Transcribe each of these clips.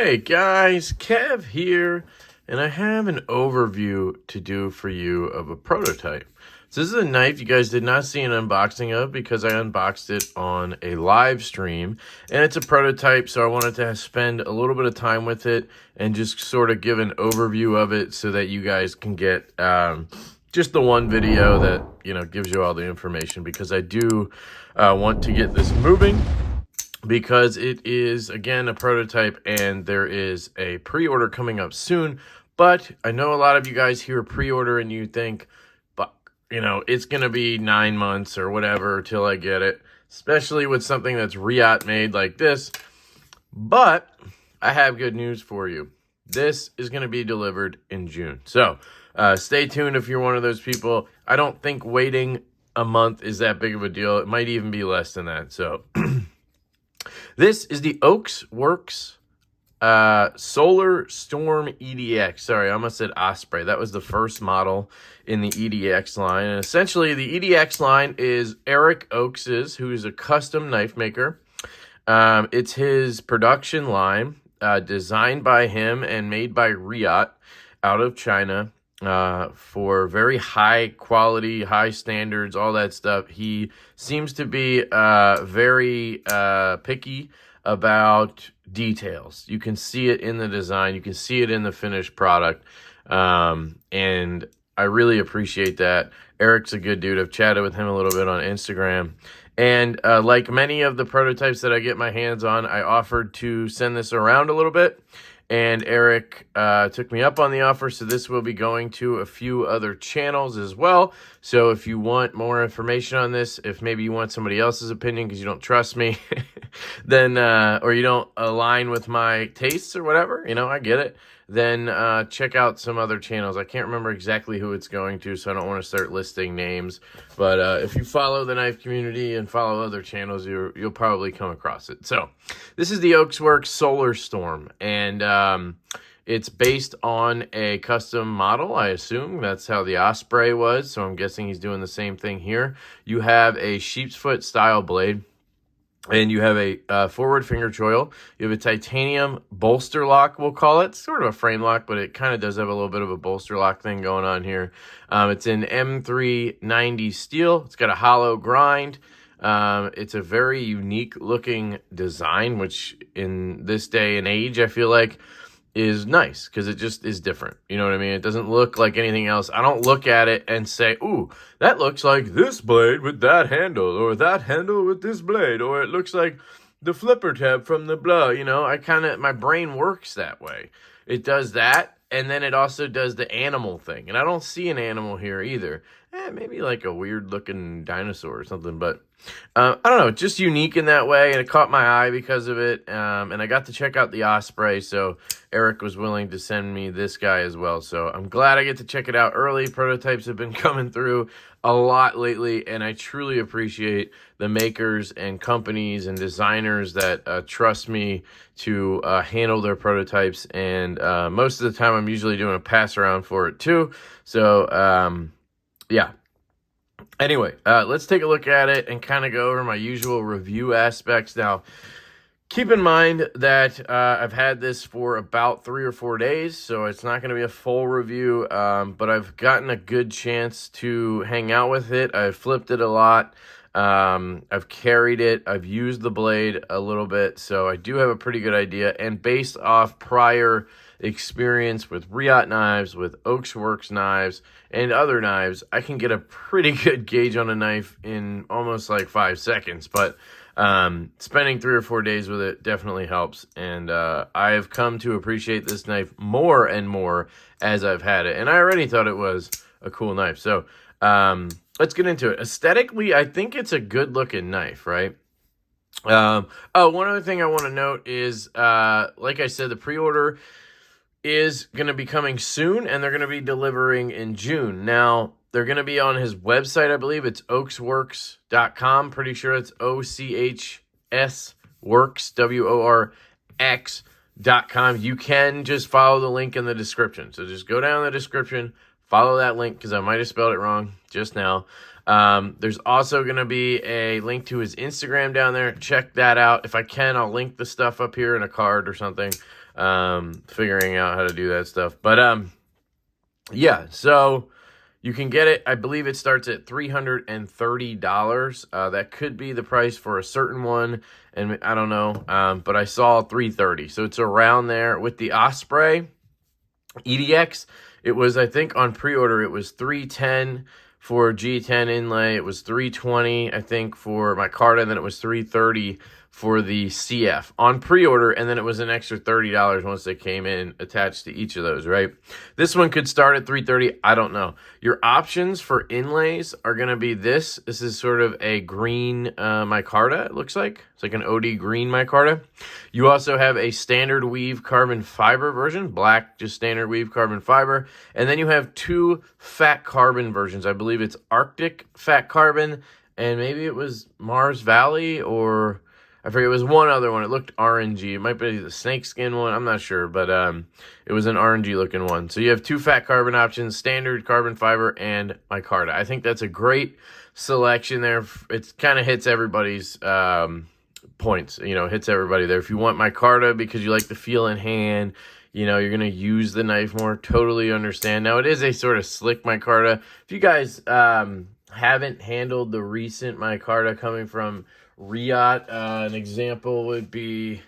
Hey guys, Kev here, and I have an overview to do for you of a prototype. So this is a knife you guys did not see an unboxing of because I unboxed it on a live stream, and it's a prototype, so I wanted to spend a little bit of time with it and just sort of give an overview of it so that you guys can get just the one video that, you know, gives you all the information, because I do want to get this moving, because it is, again, a prototype and there is a pre-order coming up soon. But I know a lot of you guys hear pre-order and you think, but you know, it's going to be 9 months or whatever till I get it, especially with something that's Reate made like this. But I have good news for you. This is going to be delivered in June. So stay tuned if you're one of those people. I don't think waiting a month is that big of a deal. It might even be less than that. So this is the Ochsworx Solar Storm EDX. Sorry, I almost said Osprey. That was the first model in the EDX line. And essentially, the EDX line is Eric Ochs's, who is a custom knife maker. It's his production line, designed by him and made by Reate out of China. For very high quality, high standards, all that stuff. He seems to be very picky about details. You can see it in the design. You can see it in the finished product. And I really appreciate that. Eric's a good dude. I've chatted with him a little bit on Instagram. And like many of the prototypes that I get my hands on, I offered to send this around a little bit. And Eric took me up on the offer, so this will be going to a few other channels as well. So if you want more information on this, if maybe you want somebody else's opinion because you don't trust me, then or you don't align with my tastes or whatever, you know, I get it, then check out some other channels. I can't remember exactly who it's going to, so I don't want to start listing names. But if you follow the knife community and follow other channels, you'll probably come across it. So this is the Ochsworx Solar Storm, and it's based on a custom model, I assume. That's how the Osprey was, so I'm guessing he's doing the same thing here. You have a sheep's foot style blade, and you have a forward finger choil. You have a titanium bolster lock, we'll call it. Sort of a frame lock, but it kind of does have a little bit of a bolster lock thing going on here. It's in M390 steel. It's got a hollow grind. It's a very unique looking design, which in this day and age, I feel like is nice because it just is different. You know what I mean? It doesn't look like anything else. I don't look at it and say, ooh, that looks like this blade with that handle, or that handle with this blade, or it looks like the flipper tab from the blah. You know, my brain works that way. It does that, and then it also does the animal thing. And I don't see an animal here either. Maybe like a weird looking dinosaur or something, but I don't know, just unique in that way, and it caught my eye because of it. And I got to check out the Osprey, so Eric was willing to send me this guy as well. So I'm glad I get to check it out early. Prototypes have been coming through a lot lately, and I truly appreciate the makers and companies and designers that trust me to handle their prototypes. And most of the time, I'm usually doing a pass around for it too. So yeah. Anyway, let's take a look at it and kind of go over my usual review aspects. Now, keep in mind that I've had this for about 3 or 4 days, so it's not going to be a full review, but I've gotten a good chance to hang out with it. I've flipped it a lot. I've carried it. I've used the blade a little bit, so I do have a pretty good idea. And based off prior experience with Reate knives, with Ochsworx knives, and other knives, I can get a pretty good gauge on a knife in almost like 5 seconds. But spending 3 or 4 days with it definitely helps, and I have come to appreciate this knife more and more as I've had it, and I already thought it was a cool knife. So let's get into it. Aesthetically, I think it's a good looking knife, right? Oh, one other thing I want to note is, like I said, the pre-order is going to be coming soon, and they're going to be delivering in June. Now, they're going to be on his website, I believe. It's ochsworx.com. Pretty sure it's OCHS Works, WORX.com. You can just follow the link in the description. So just go down the description, follow that link, because I might have spelled it wrong just now. There's also going to be a link to his Instagram down there. Check that out. If I can, I'll link the stuff up here in a card or something. figuring out how to do that stuff. But yeah, so you can get it. I believe it starts at $330. That could be the price for a certain one, and I don't know. But I saw $330, so it's around there. With the Osprey EDX, it was, I think on pre-order, it was $310 for G10 inlay. It was $320, I think, for micarta, and then it was $330 for the CF on pre-order, and then it was an extra $30 once they came in attached to each of those, right? This one could start at $330. I don't know. Your options for inlays are going to be this. This is sort of a green micarta, it looks like. It's like an OD green micarta. You also have a standard weave carbon fiber version, black, just standard weave carbon fiber. And then you have two fat carbon versions. I believe it's Arctic fat carbon, and maybe it was Mars Valley, or I forget, it was one other one. It looked orangey. It might be the snakeskin one. I'm not sure, but it was an orangey looking one. So you have two fat carbon options, standard carbon fiber and micarta. I think that's a great selection there. It kind of hits everybody's points, you know, hits everybody there. If you want micarta because you like the feel in hand, you know, you're going to use the knife more, totally understand. Now, it is a sort of slick micarta. If you guys haven't handled the recent micarta coming from Reate, an example would be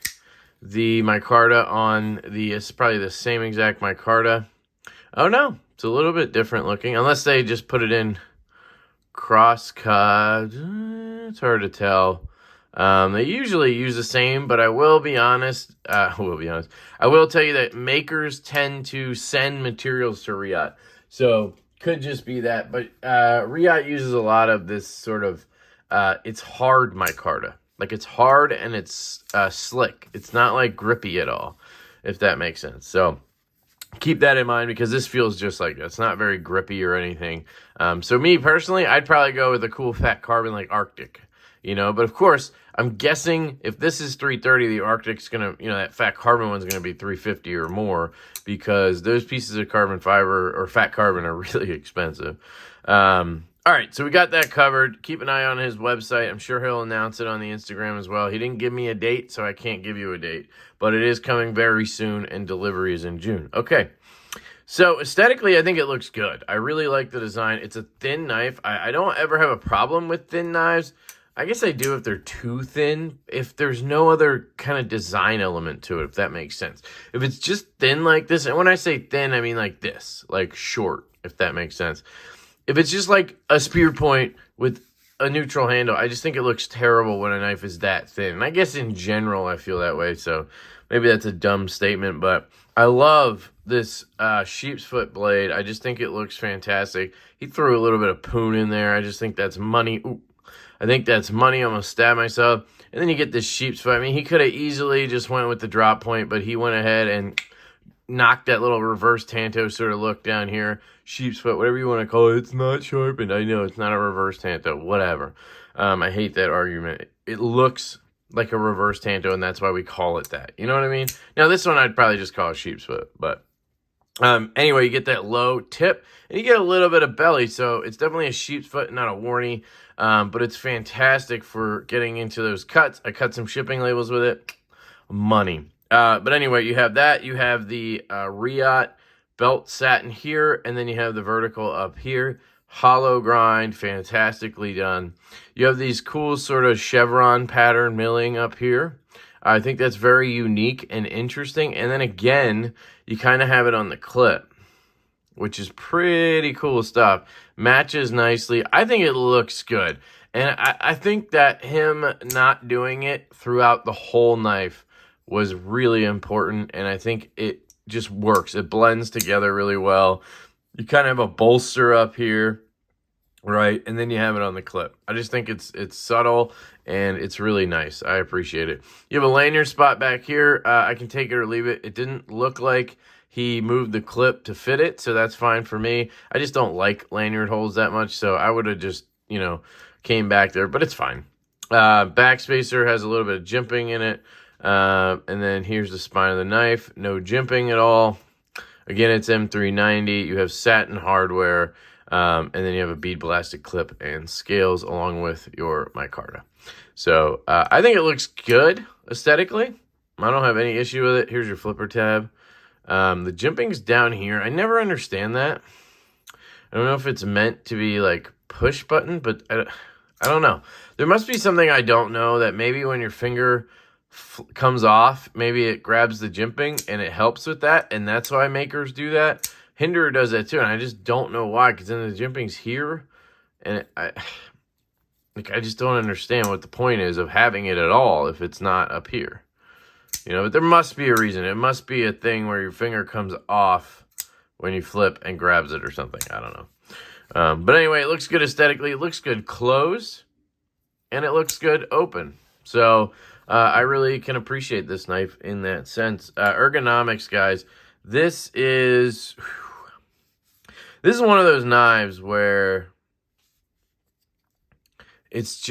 the micarta on the, it's probably the same exact micarta. Oh no, it's a little bit different looking, unless they just put it in cross-cut. It's hard to tell. They usually use the same, but I will be honest. I will tell you that makers tend to send materials to Reate, so could just be that. But Reate uses a lot of this sort of it's hard micarta. Like, it's hard and it's slick. It's not like grippy at all, if that makes sense. So keep that in mind, because this feels just like that. It's not very grippy or anything. So me personally, I'd probably go with a cool fat carbon like Arctic, you know. But of course, I'm guessing if this is $330, the Arctic's gonna, you know, that fat carbon one's gonna be $350 or more, because those pieces of carbon fiber or fat carbon are really expensive. All right, so we got that covered. Keep an eye on his website. I'm sure he'll announce it on the Instagram as well. He didn't give me a date, so I can't give you a date. But it is coming very soon, and delivery is in June. Okay, so aesthetically, I think it looks good. I really like the design. It's a thin knife. I don't ever have a problem with thin knives. I guess I do if they're too thin, if there's no other kind of design element to it, if that makes sense. If it's just thin like this, and when I say thin, I mean like this, like short, if that makes sense. If it's just like a spear point with a neutral handle, I just think it looks terrible when a knife is that thin. And I guess in general, I feel that way. So maybe that's a dumb statement, but I love this sheep's foot blade. I just think it looks fantastic. He threw a little bit of poon in there. I just think that's money. Ooh, I think that's money. I'm going to stab myself. And then you get this sheep's foot. I mean, he could have easily just went with the drop point, but he went ahead and knocked that little reverse tanto sort of look down here. Sheep's foot, whatever you want to call it. It's not sharpened. I know it's not a reverse tanto, whatever. I hate that argument. It looks like a reverse tanto, and that's why we call it that. You know what I mean? Now, this one I'd probably just call a sheep's foot, but anyway, you get that low tip, and you get a little bit of belly, so it's definitely a sheep's foot, not a warnie, but it's fantastic for getting into those cuts. I cut some shipping labels with it. Money. But anyway, you have that. You have the Reate belt satin here, and then you have the vertical up here. Hollow grind, fantastically done. You have these cool sort of chevron pattern milling up here. I think that's very unique and interesting. And then again, you kind of have it on the clip, which is pretty cool stuff. Matches nicely. I think it looks good. And I think that him not doing it throughout the whole knife was really important, and I think it just works. It blends together really well. You kind of have a bolster up here, right? And then you have it on the clip. I just think it's subtle, and it's really nice. I appreciate it. You have a lanyard spot back here. I can take it or leave it. It didn't look like he moved the clip to fit it, so that's fine for me. I just don't like lanyard holes that much, so I would have just, you know, came back there, but it's fine. Back spacer has a little bit of jimping in it. And then here's the spine of the knife. No jimping at all. Again, it's M390. You have satin hardware. And then you have a bead blasted clip and scales along with your micarta. So I think it looks good aesthetically. I don't have any issue with it. Here's your flipper tab. The jimping's down here. I never understand that. I don't know if it's meant to be like push button, but I don't know. There must be something I don't know, that maybe when your finger comes off, maybe it grabs the jimping and it helps with that, and that's why makers do that. Hinderer does that too, and I just don't know why, because then the jimping's here, and I just don't understand what the point is of having it at all if it's not up here. You know, but there must be a reason. It must be a thing where your finger comes off when you flip and grabs it or something. I don't know. But anyway, it looks good aesthetically. It looks good closed, and it looks good open. So I really can appreciate this knife in that sense. Ergonomics, guys. This is one of those knives where it's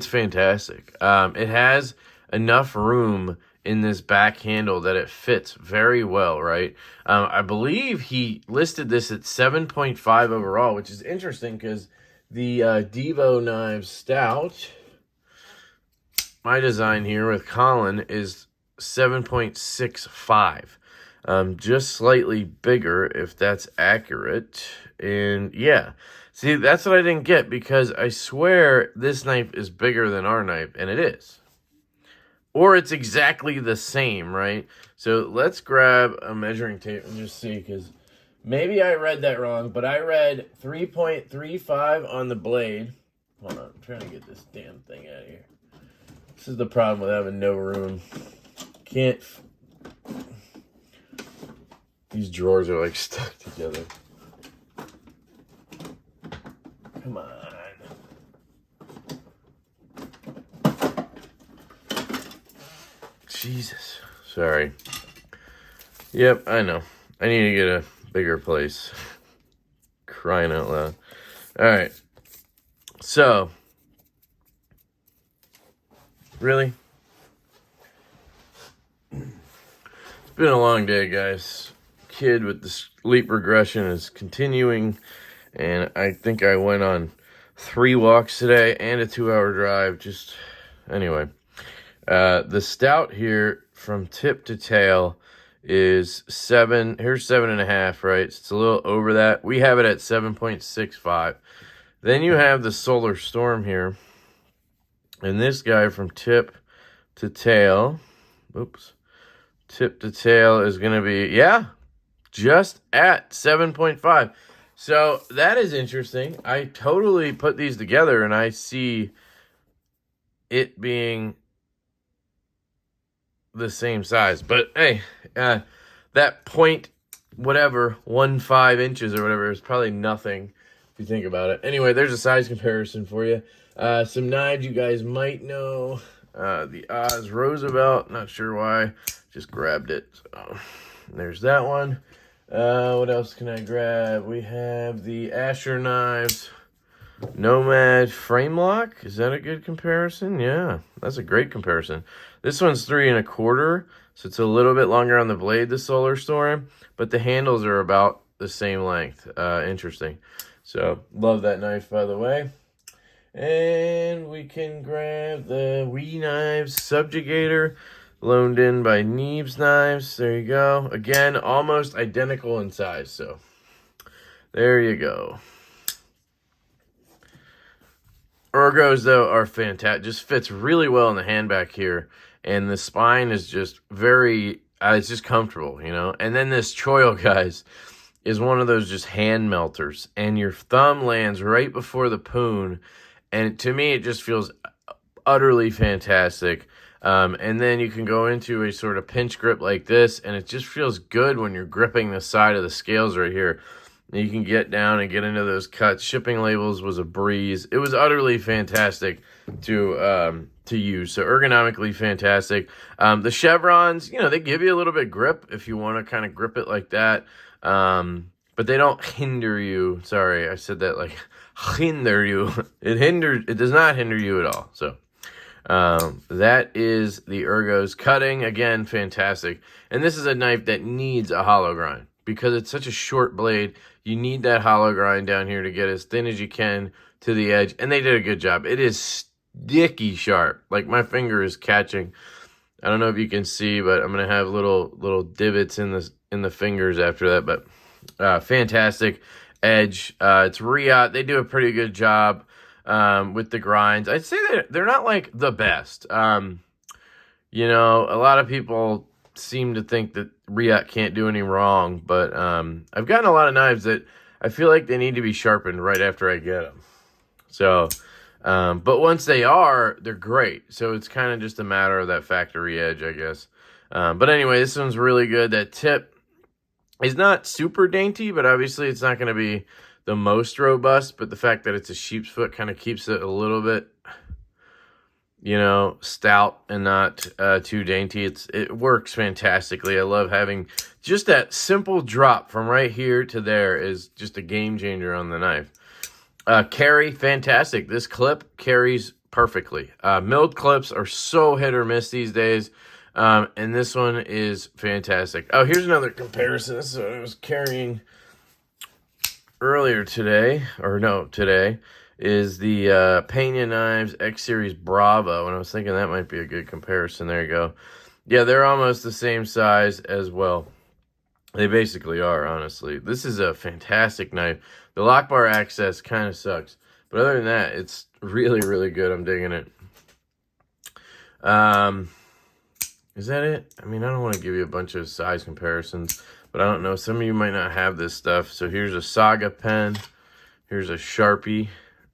fantastic. It has enough room in this back handle that it fits very well, right? I believe he listed this at 7.5 overall, which is interesting because the Devo Knives Stout, my design here with Colin, is 7.65. Just slightly bigger, if that's accurate. And yeah, see, that's what I didn't get, because I swear this knife is bigger than our knife, and it is. Or it's exactly the same, right? So let's grab a measuring tape and just see, because maybe I read that wrong, but I read 3.35 on the blade. Hold on, I'm trying to get this damn thing out of here. This is the problem with having no room. Can't. These drawers are like stuck together. Come on. Jesus. Sorry. Yep, I know. I need to get a bigger place. Crying out loud. Alright. So. Really? It's been a long day, guys. Kid with the sleep regression is continuing. And I think I went on 3 walks today and a 2-hour drive. Just, anyway. The stout here from tip to tail is 7. Here's 7.5, right? It's a little over that. We have it at 7.65. Then you have the Solar Storm here. And this guy from tip to tail, tip to tail is going to be, yeah, just at 7.5. So that is interesting. I totally put these together and I see it being the same size. But hey, that point whatever 1.5 inches or whatever is probably nothing if you think about it. Anyway, there's a size comparison for you. Some knives you guys might know. The Oz Roosevelt, not sure why, just grabbed it. So there's that one. What else can I grab? We have the Asher Knives Nomad Frame Lock. Is that a good comparison? Yeah, that's a great comparison. This one's 3 1/4, so it's a little bit longer on the blade, the Solar Storm, but the handles are about the same length. Interesting. So, love that knife, by the way. And we can grab the Reate Knives Subjugator, loaned in by Neves Knives. There you go. Again, almost identical in size, so there you go. Ergos, though, are fantastic. Just fits really well in the hand back here. And the spine is just very, it's just comfortable, you know. And then this choil, guys, is one of those just hand melters. And your thumb lands right before the poon. And to me, it just feels utterly fantastic. And then you can go into a sort of pinch grip like this. And it just feels good when you're gripping the side of the scales right here. You can get down and get into those cuts. Shipping labels was a breeze. It was utterly fantastic to use. So ergonomically fantastic. The chevrons, you know, they give you a little bit grip if you want to kind of grip it like that. But they don't hinder you. Sorry, I said that like hinder you. It does not hinder you at all. So that is the Ergos cutting. Again, fantastic. And this is a knife that needs a hollow grind. Because it's such a short blade, you need that hollow grind down here to get as thin as you can to the edge. And they did a good job. It is sticky sharp. Like my finger is catching I don't know if you can see, but I'm gonna have little divots in the fingers after that. But fantastic edge. It's Reate. They do a pretty good job with the grinds. I'd say that they're not like the best. You know, a lot of people seem to think that Reate can't do any wrong, but I've gotten a lot of knives that I feel like they need to be sharpened right after I get them. So, but once they are, they're great. So it's kind of just a matter of that factory edge, I guess. But anyway, this one's really good. That tip is not super dainty, but obviously it's not going to be the most robust. But the fact that it's a sheep's foot kind of keeps it a little bit, you know, stout and not too dainty. It works fantastically. I love having just that simple drop from right here to there is just a game changer on the knife. Carry, fantastic. This clip carries perfectly. Milled clips are so hit or miss these days. And this one is fantastic. Oh, here's another comparison. This is what I was carrying earlier today, or no, today, is the Pena Knives X Series Bravo. And I was thinking that might be a good comparison. There you go. Yeah, they're almost the same size as well. They basically are, honestly. This is a fantastic knife. The lock bar access kind of sucks. But other than that, it's really, really good. I'm digging it. Is that it? I mean, I don't want to give you a bunch of size comparisons, but I don't know. Some of you might not have this stuff. So here's a Saga pen. Here's a Sharpie,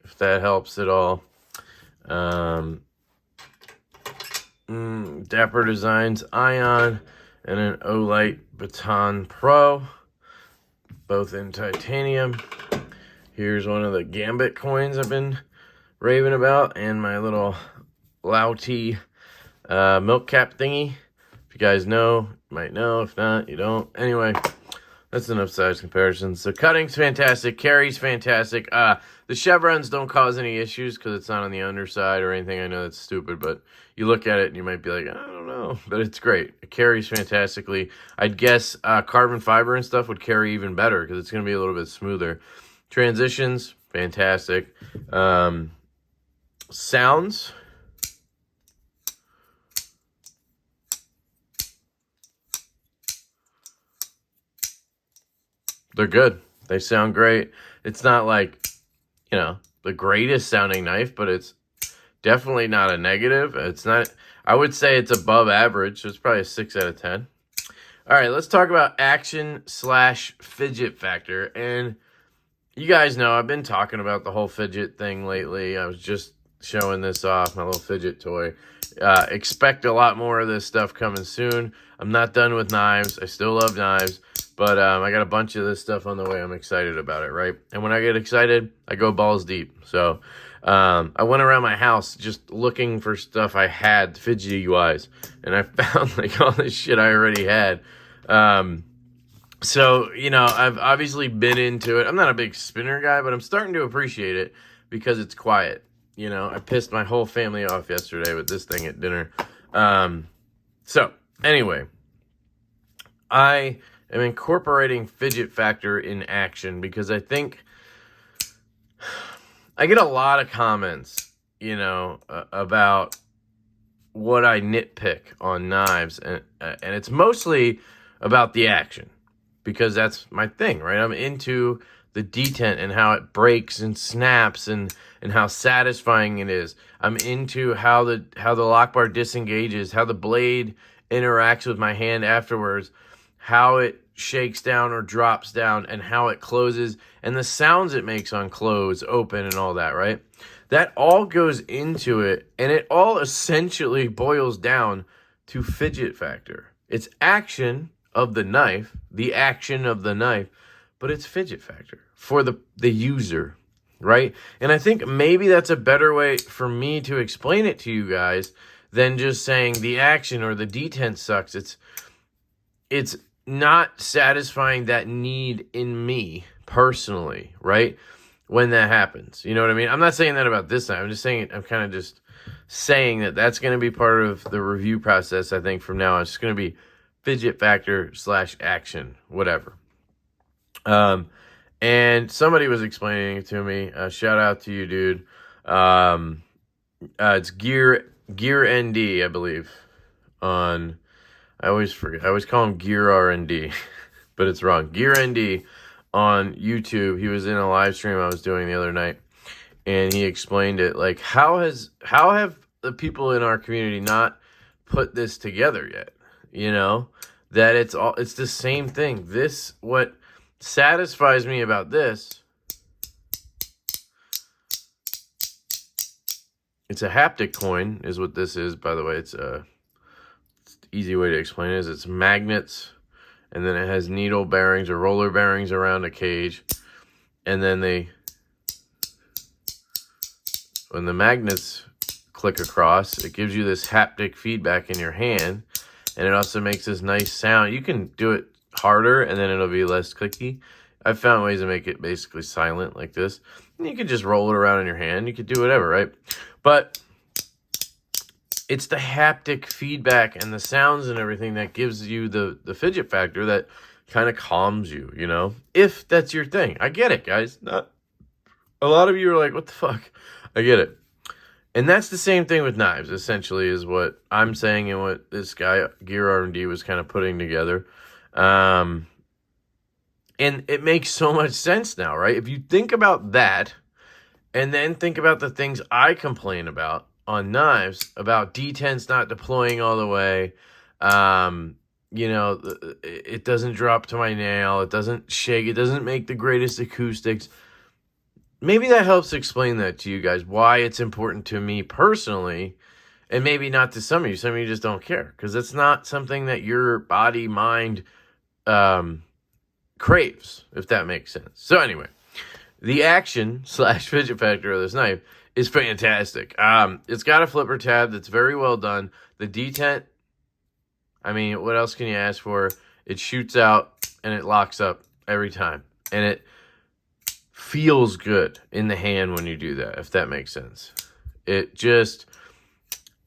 if that helps at all. Dapper Designs Ion and an Olight Baton Pro, both in titanium. Here's one of the Gambit coins I've been raving about, and my little Lauti milk cap thingy. If you guys know, you might know. If not, you don't. Anyway, that's enough size comparisons. So cutting's fantastic. Carry's fantastic. The chevrons don't cause any issues because it's not on the underside or anything. I know that's stupid, but you look at it and you might be like, I don't know. But it's great. It carries fantastically. I'd guess carbon fiber and stuff would carry even better because it's going to be a little bit smoother. Transitions, fantastic. Sounds. They're good. They sound great. It's not like, you know, the greatest sounding knife, but it's definitely not a negative. It's not, I would say it's above average. So it's probably a 6 out of 10. All right, let's talk about action / fidget factor. And you guys know I've been talking about the whole fidget thing lately. I was just showing this off, my little fidget toy. Expect a lot more of this stuff coming soon. I'm not done with knives. I still love knives. But I got a bunch of this stuff on the way. I'm excited about it, right? And when I get excited, I go balls deep. So I went around my house just looking for stuff I had, fidgety wise. And I found like all this shit I already had. So, you know, I've obviously been into it. I'm not a big spinner guy, but I'm starting to appreciate it because it's quiet. You know, I pissed my whole family off yesterday with this thing at dinner. So, anyway, I am incorporating fidget factor in action because I think I get a lot of comments, you know, about what I nitpick on knives, and it's mostly about the action because that's my thing, right? I'm into the detent and how it breaks and snaps and how satisfying it is. I'm into how the lock bar disengages, how the blade interacts with my hand afterwards, how it shakes down or drops down, and how it closes, and the sounds it makes on close, open, and all that, right? That all goes into it, and it all essentially boils down to fidget factor. It's action of the knife, the action of the knife, but it's fidget factor for the user, right? And I think maybe that's a better way for me to explain it to you guys than just saying the action or the detent sucks. It's not satisfying that need in me personally, right? When that happens, you know what I mean? I'm not saying that about this time. I'm just saying I'm kind of just saying that that's going to be part of the review process. I think from now on, it's just going to be fidget factor / action, whatever. And somebody was explaining it to me. Shout out to you, dude. It's Gear ND, I believe, on, I always forget, I always call him Gear R&D, but it's wrong. Gear ND on YouTube. He was in a live stream I was doing the other night, and he explained it. Like, how have the people in our community not put this together yet? You know, that it's the same thing. This, what satisfies me about this, it's a haptic coin is what this is, by the way. It's a easy way to explain it is it's magnets, and then it has needle bearings or roller bearings around a cage, and then when the magnets click across, it gives you this haptic feedback in your hand, and it also makes this nice sound. You can do it harder, and then it'll be less clicky. I've found ways to make it basically silent like this. And you can just roll it around in your hand. You could do whatever, right? But it's the haptic feedback and the sounds and everything that gives you the fidget factor that kind of calms you, you know? If that's your thing. I get it, guys. Not a lot of you are like, what the fuck? I get it. And that's the same thing with knives, essentially, is what I'm saying and what this guy, Gear R&D, was kind of putting together. And it makes so much sense now, right? If you think about that, and then think about the things I complain about on knives, about detents not deploying all the way, you know, it doesn't drop to my nail, it doesn't shake, it doesn't make the greatest acoustics. Maybe that helps explain that to you guys, why it's important to me personally, and maybe not to some of you. Some of you just don't care, because it's not something that your body, mind craves, if that makes sense. So anyway, the action / fidget factor of this knife is fantastic. It's got a flipper tab that's very well done. The detent, I mean, what else can you ask for? It shoots out and it locks up every time. And it feels good in the hand when you do that, if that makes sense. It just,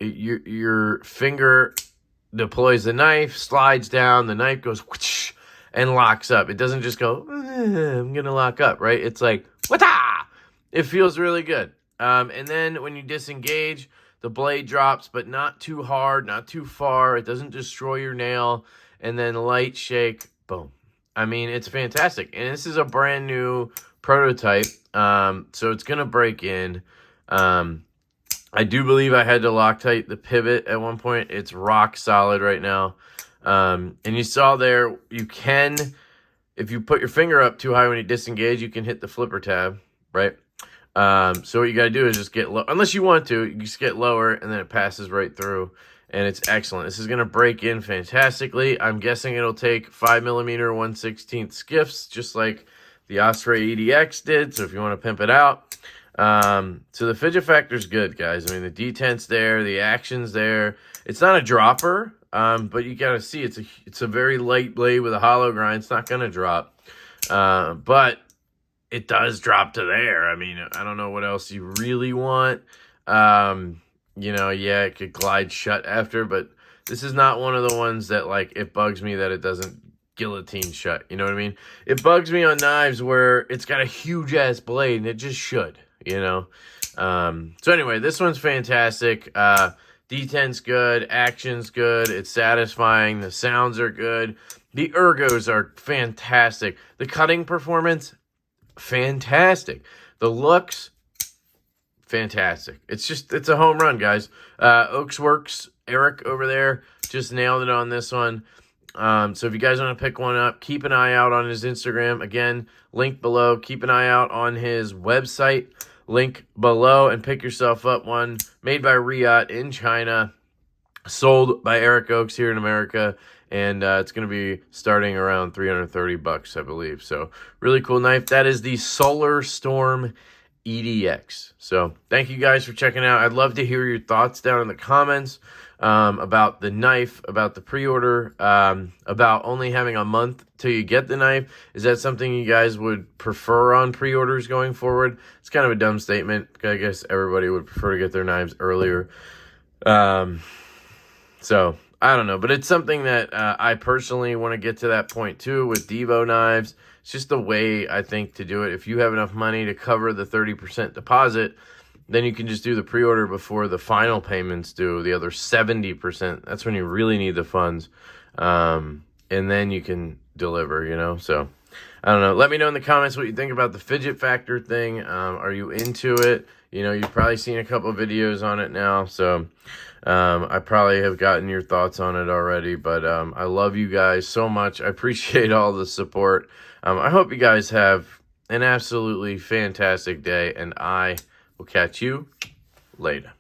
your finger deploys the knife, slides down, the knife goes whoosh, and locks up. It doesn't just go, I'm going to lock up, right? It's like, wata! It feels really good. And then when you disengage, the blade drops, but not too hard, not too far. It doesn't destroy your nail. And then light shake, boom. I mean, it's fantastic. And this is a brand new prototype, so it's going to break in. I do believe I had to Loctite the pivot at one point. It's rock solid right now. And you saw there, you can, if you put your finger up too high when you disengage, you can hit the flipper tab, right? So what you got to do is just get low. Unless you want to, you just get lower, and then it passes right through. And it's excellent. This is going to break in fantastically. I'm guessing it'll take 5mm 1/16 skiffs, just like the Ochsworx EDX did. So if you want to pimp it out. So the fidget factor's good, guys. I mean, the detent's there, the action's there. It's not a dropper, but you got to see it's a very light blade with a hollow grind. It's not going to drop. But it does drop to there. I mean, I don't know what else you really want. You know, yeah, it could glide shut after, but this is not one of the ones that, like, it bugs me that it doesn't guillotine shut. You know what I mean? It bugs me on knives where it's got a huge-ass blade, and it just should, you know? So anyway, this one's fantastic. Detent's good. Action's good. It's satisfying. The sounds are good. The ergos are fantastic. The cutting performance, fantastic. The looks, fantastic. It's a home run, guys. Ochsworx, Eric over there, just nailed it on this one. So if you guys want to pick one up, keep an eye out on his Instagram. Again, link below. Keep an eye out on his website, link below, and pick yourself up one. Made by Reate in China, sold by Eric Ochs here in America. And it's going to be starting around $330, I believe. So really cool knife. That is the Solar Storm EDX. So thank you guys for checking out. I'd love to hear your thoughts down in the comments about the knife, about the pre-order, about only having a month till you get the knife. Is that something you guys would prefer on pre-orders going forward? It's kind of a dumb statement. I guess everybody would prefer to get their knives earlier. So I don't know, but it's something that I personally want to get to that point too with Devo knives. It's just the way I think to do it. If you have enough money to cover the 30% deposit, then you can just do the pre-order before the final payments due, the other 70%. That's when you really need the funds. And then you can deliver, you know. So I don't know. Let me know in the comments what you think about the fidget factor thing. Are you into it? You know, you've probably seen a couple of videos on it now. So I probably have gotten your thoughts on it already. But I love you guys so much. I appreciate all the support. I hope you guys have an absolutely fantastic day. And I will catch you later.